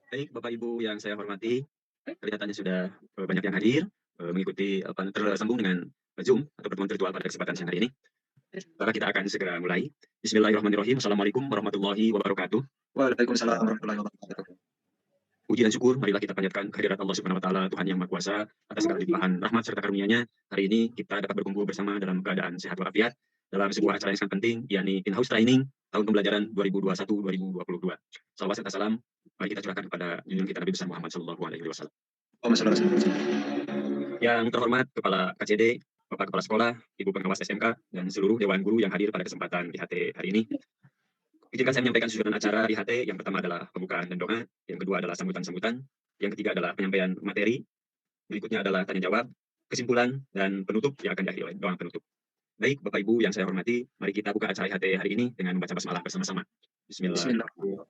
Baik, Bapak Ibu yang saya hormati, kelihatannya sudah banyak yang hadir mengikuti tersambung dengan Zoom atau pertemuan virtual pada kesempatan siang hari ini. Maka kita akan segera mulai. Bismillahirrahmanirrahim. Assalamualaikum warahmatullahi wabarakatuh. Waalaikumsalam warahmatullahi wabarakatuh. Puji dan syukur marilah kita panjatkan kehadirat Allah Subhanahu wa taala, Tuhan yang Maha Kuasa, atas segala limpahan rahmat serta karunia-Nya. Hari ini kita dapat berkumpul bersama dalam keadaan sehat walafiat dalam sebuah acara yang sangat penting, yakni in-house training tahun pembelajaran 2021-2022. Salawat serta salam mari kita curahkan kepada junjungan kita Nabi besar Muhammad sallallahu alaihi wasallam. Yang terhormat Kepala KCD, Bapak Kepala Sekolah, Ibu Pengawas SMK, dan seluruh Dewan Guru yang hadir pada kesempatan IHT hari ini. Izinkan saya menyampaikan susunan acara IHT. Yang pertama adalah pembukaan dan doa, yang kedua adalah sambutan-sambutan, yang ketiga adalah penyampaian materi, berikutnya adalah tanya jawab, kesimpulan, dan penutup yang akan diakhiri oleh doa penutup. Baik, Bapak Ibu yang saya hormati, mari kita buka acara IHT hari ini dengan membaca basmalah bersama-sama. Bismillahirrahmanirrahim.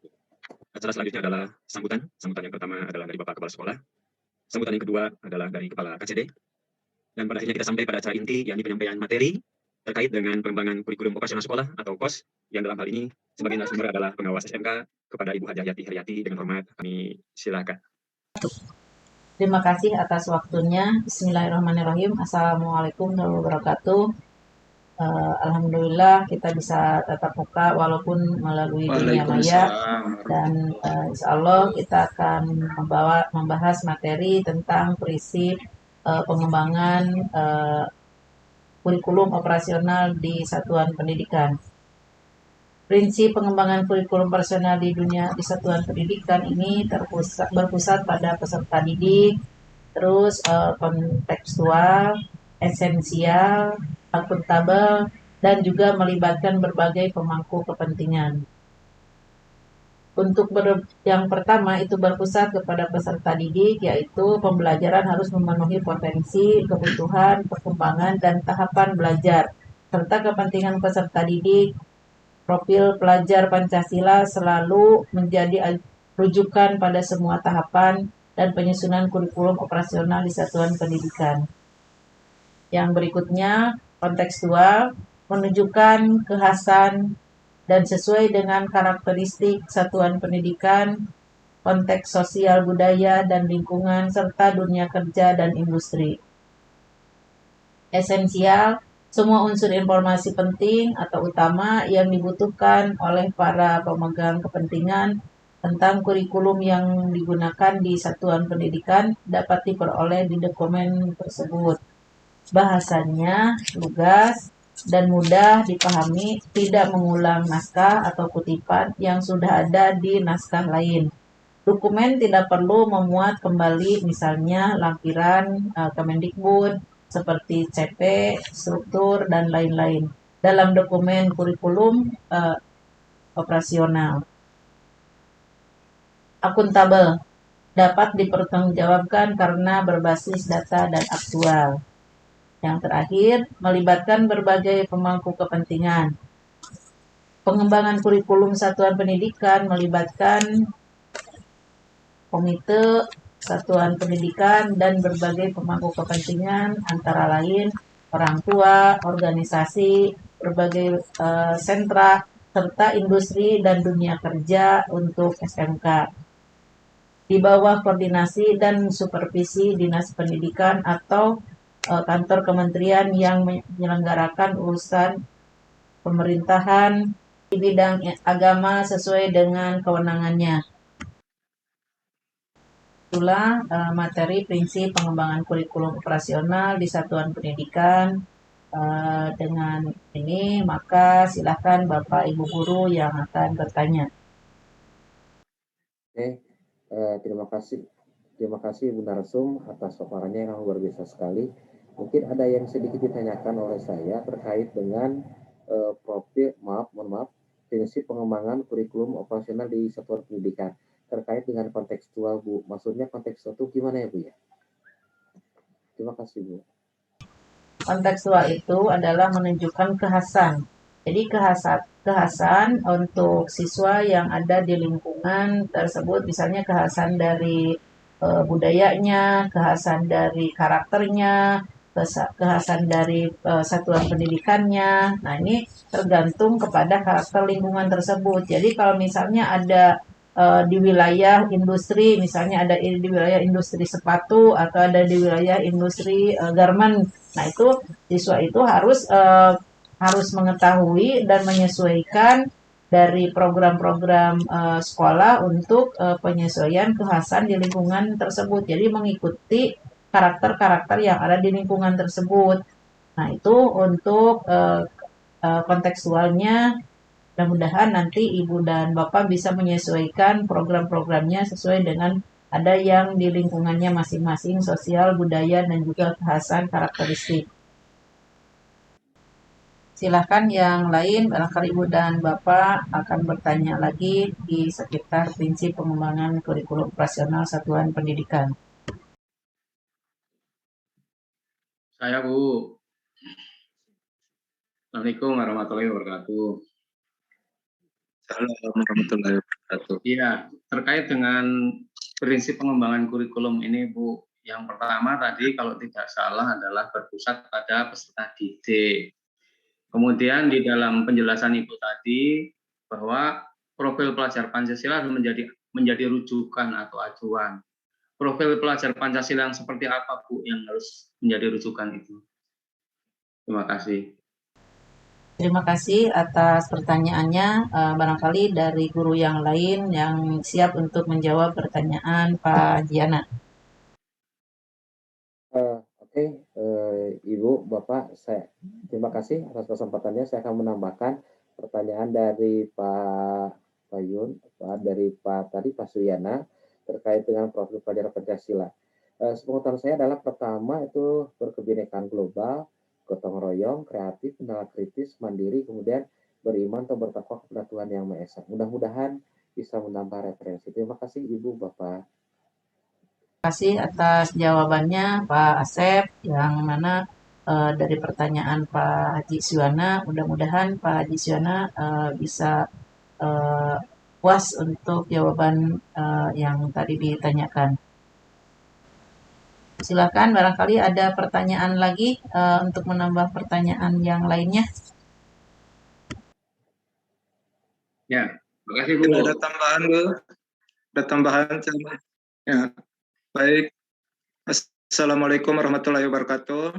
Acara selanjutnya adalah sambutan. Sambutan yang pertama adalah dari Bapak Kepala Sekolah. Sambutan yang kedua adalah dari Kepala KCD. Dan pada akhirnya kita sampai pada acara inti, yakni penyampaian materi terkait dengan pengembangan kurikulum operasional sekolah atau KOS, yang dalam hal ini sebagai narasumber adalah pengawas SMK kepada Ibu Hajah Yati Haryati. Dengan hormat kami silakan. Terima kasih atas waktunya. Bismillahirrahmanirrahim. Assalamualaikum warahmatullahi wabarakatuh. Alhamdulillah kita bisa tatap muka walaupun melalui dunia maya, dan insya Allah kita akan membahas materi tentang prinsip pengembangan kurikulum operasional di satuan pendidikan. Prinsip pengembangan kurikulum operasional di satuan pendidikan ini berpusat pada peserta didik, terus kontekstual, esensial, akuntabel, dan juga melibatkan berbagai pemangku kepentingan. Untuk yang pertama itu berpusat kepada peserta didik, yaitu pembelajaran harus memenuhi potensi, kebutuhan, perkembangan, dan tahapan belajar, serta kepentingan peserta didik. Profil pelajar Pancasila selalu menjadi rujukan pada semua tahapan dan penyusunan kurikulum operasional di satuan pendidikan. Yang berikutnya, kontekstual, menunjukkan kekhasan dan sesuai dengan karakteristik satuan pendidikan, konteks sosial budaya dan lingkungan, serta dunia kerja dan industri. Esensial, semua unsur informasi penting atau utama yang dibutuhkan oleh para pemegang kepentingan tentang kurikulum yang digunakan di satuan pendidikan dapat diperoleh di dokumen tersebut. Bahasanya lugas dan mudah dipahami, tidak mengulang naskah atau kutipan yang sudah ada di naskah lain. Dokumen tidak perlu memuat kembali misalnya lampiran Kemendikbud seperti CP, struktur, dan lain-lain dalam dokumen kurikulum operasional. Akuntabel, dapat dipertanggungjawabkan karena berbasis data dan aktual. Yang terakhir, melibatkan berbagai pemangku kepentingan. Pengembangan kurikulum satuan pendidikan melibatkan komite satuan pendidikan dan berbagai pemangku kepentingan, antara lain orang tua, organisasi, berbagai sentra, serta industri dan dunia kerja untuk SMK. Di bawah koordinasi dan supervisi Dinas Pendidikan atau kantor kementerian yang menyelenggarakan urusan pemerintahan di bidang agama sesuai dengan kewenangannya. Itulah materi prinsip pengembangan kurikulum operasional di satuan pendidikan. Dengan ini maka silakan Bapak Ibu Guru yang akan bertanya. Oke, terima kasih Bu Narsum atas paparannya yang luar biasa sekali. Mungkin ada yang sedikit ditanyakan oleh saya terkait dengan prinsip pengembangan kurikulum operasional di satuan pendidikan terkait dengan kontekstual, Bu. Maksudnya kontekstual itu gimana ya, Bu ya? Terima kasih, Bu. Kontekstual itu adalah menunjukkan kekhasan. Jadi kekhasan untuk siswa yang ada di lingkungan tersebut, misalnya kekhasan dari budayanya, kekhasan dari karakternya, kekhasan dari satuan pendidikannya. Nah, ini tergantung kepada karakter lingkungan tersebut. Jadi kalau misalnya ada di wilayah industri, misalnya ada di wilayah industri sepatu atau ada di wilayah industri garment. Nah itu siswa itu harus mengetahui dan menyesuaikan dari program-program sekolah untuk penyesuaian kekhasan di lingkungan tersebut. Jadi mengikuti karakter-karakter yang ada di lingkungan tersebut. Nah itu untuk kontekstualnya. Mudah-mudahan nanti Ibu dan Bapak bisa menyesuaikan program-programnya sesuai dengan ada yang di lingkungannya masing-masing, sosial, budaya, dan juga kekhasan karakteristik. Silahkan yang lain, barangkali Ibu dan Bapak akan bertanya lagi di sekitar prinsip pengembangan kurikulum operasional satuan pendidikan. Saya, Bu. Assalamualaikum warahmatullahi wabarakatuh. Assalamualaikum warahmatullahi wabarakatuh. Iya, terkait dengan prinsip pengembangan kurikulum ini, Bu. Yang pertama tadi kalau tidak salah adalah berpusat pada peserta didik. Kemudian di dalam penjelasan Ibu tadi bahwa profil pelajar Pancasila harus menjadi rujukan atau acuan. Profil pelajar Pancasila yang seperti apa, Bu, yang harus menjadi rujukan itu? Terima kasih. Terima kasih atas pertanyaannya. Barangkali dari guru yang lain yang siap untuk menjawab pertanyaan Pak Jiana. Oke, Ibu, Bapak, terima kasih atas kesempatannya. Saya akan menambahkan pertanyaan dari Pak Yun, dari Pak Suyana terkait dengan profil pelajar Pancasila. Sepengetahuan saya adalah pertama itu berkebinekaan global, gotong royong, kreatif, nalar kritis, mandiri, kemudian beriman atau bertakwa kepada Tuhan Yang Maha Esa. Mudah-mudahan bisa menambah referensi. Terima kasih Ibu, Bapak. Terima kasih atas jawabannya Pak Asep, yang mana dari pertanyaan Pak Haji Suwana, mudah-mudahan Pak Haji Suwana bisa puas untuk jawaban yang tadi ditanyakan. Silakan, barangkali ada pertanyaan lagi untuk menambah pertanyaan yang lainnya. Ya, terima kasih, Bu. Ada tambahan, Bu? Ada tambahan? Ya, baik. Assalamualaikum warahmatullahi wabarakatuh.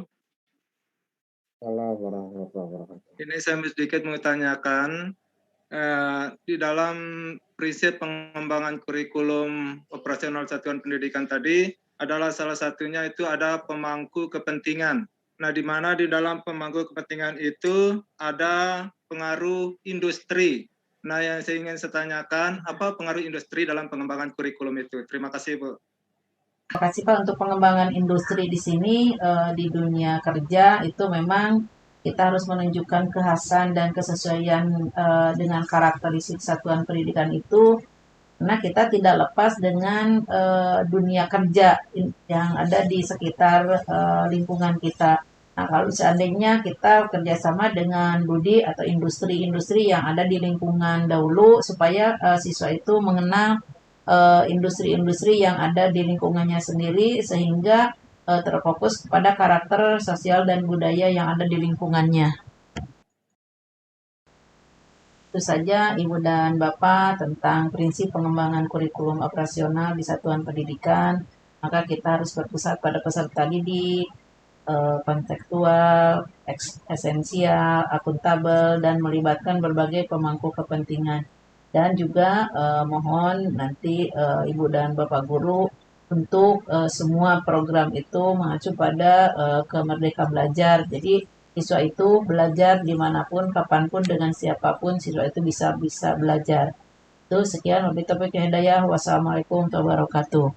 Assalamualaikum warahmatullahi wabarakatuh. Ini saya sedikit mau tanyakan, di dalam prinsip pengembangan kurikulum operasional satuan pendidikan tadi adalah salah satunya itu ada pemangku kepentingan. Nah, di mana di dalam pemangku kepentingan itu ada pengaruh industri. Nah, yang saya ingin saya tanyakan, apa pengaruh industri dalam pengembangan kurikulum itu? Terima kasih, Bu. Terima kasih Pak. Untuk pengembangan industri di sini di dunia kerja itu memang kita harus menunjukkan kekhasan dan kesesuaian dengan karakteristik satuan pendidikan itu, karena kita tidak lepas dengan dunia kerja yang ada di sekitar lingkungan kita. Nah, kalau seandainya kita kerjasama dengan BUDI atau industri-industri yang ada di lingkungan dahulu, supaya siswa itu mengenal industri-industri yang ada di lingkungannya sendiri, sehingga terfokus kepada karakter sosial dan budaya yang ada di lingkungannya. Itu saja Ibu dan Bapak tentang prinsip pengembangan kurikulum operasional di satuan pendidikan. Maka kita harus berpusat pada peserta didik, kontekstual, esensial, akuntabel, dan melibatkan berbagai pemangku kepentingan. Dan juga mohon nanti Ibu dan Bapak Guru untuk semua program itu mengacu pada kemerdekaan belajar. Jadi siswa itu belajar dimanapun, kapanpun, dengan siapapun, siswa itu bisa belajar. Itu sekian, wabillahi taufiq wal hidayah. Wassalamualaikum warahmatullahi wabarakatuh.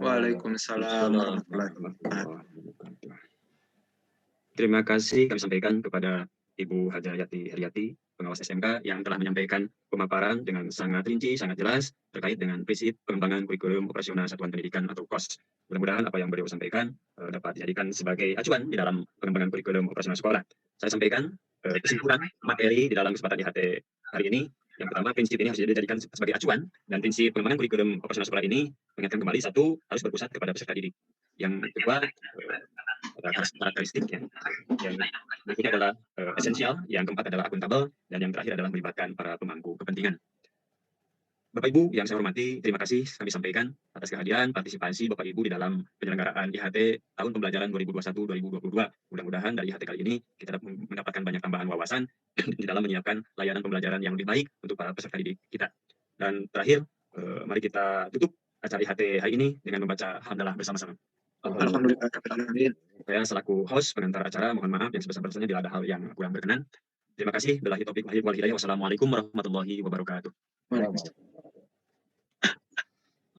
Waalaikumsalam warahmatullahi wabarakatuh. Terima kasih kami sampaikan kepada Ibu Hajayati Heriati, pengawas SMK, yang telah menyampaikan pemaparan dengan sangat rinci, sangat jelas terkait dengan prinsip pengembangan kurikulum operasional satuan pendidikan atau KOS. Mudah-mudahan apa yang beliau sampaikan dapat dijadikan sebagai acuan di dalam pengembangan kurikulum operasional sekolah. Saya sampaikan kesimpulan materi di dalam kesempatan IHT hari ini. Yang pertama, prinsip ini harus dijadikan sebagai acuan, dan prinsip pengembangan kurikulum operasional sekolah ini mengingatkan kembali, satu, harus berpusat kepada peserta didik. Yang kedua, karakteristik yang berikutnya adalah esensial, yang keempat adalah akuntabel, dan yang terakhir adalah melibatkan para pemangku kepentingan. Bapak Ibu yang saya hormati, terima kasih kami sampaikan atas kehadiran partisipasi Bapak Ibu di dalam penyelenggaraan IHT tahun pembelajaran 2021-2022. Mudah-mudahan dari IHT kali ini kita dapat mendapatkan banyak tambahan wawasan di dalam menyiapkan layanan pembelajaran yang lebih baik untuk para peserta didik kita. Dan terakhir, mari kita tutup acara IHT hari ini dengan membaca hamdalah bersama-sama. Alhamdulillah. Saya selaku host pengantar acara, mohon maaf yang sebesar-besarnya bila ada hal yang kurang berkenan. Terima kasih. Billahi taufiq wal hidayah. Wassalamualaikum warahmatullahi wabarakatuh. Waalaikumsalam.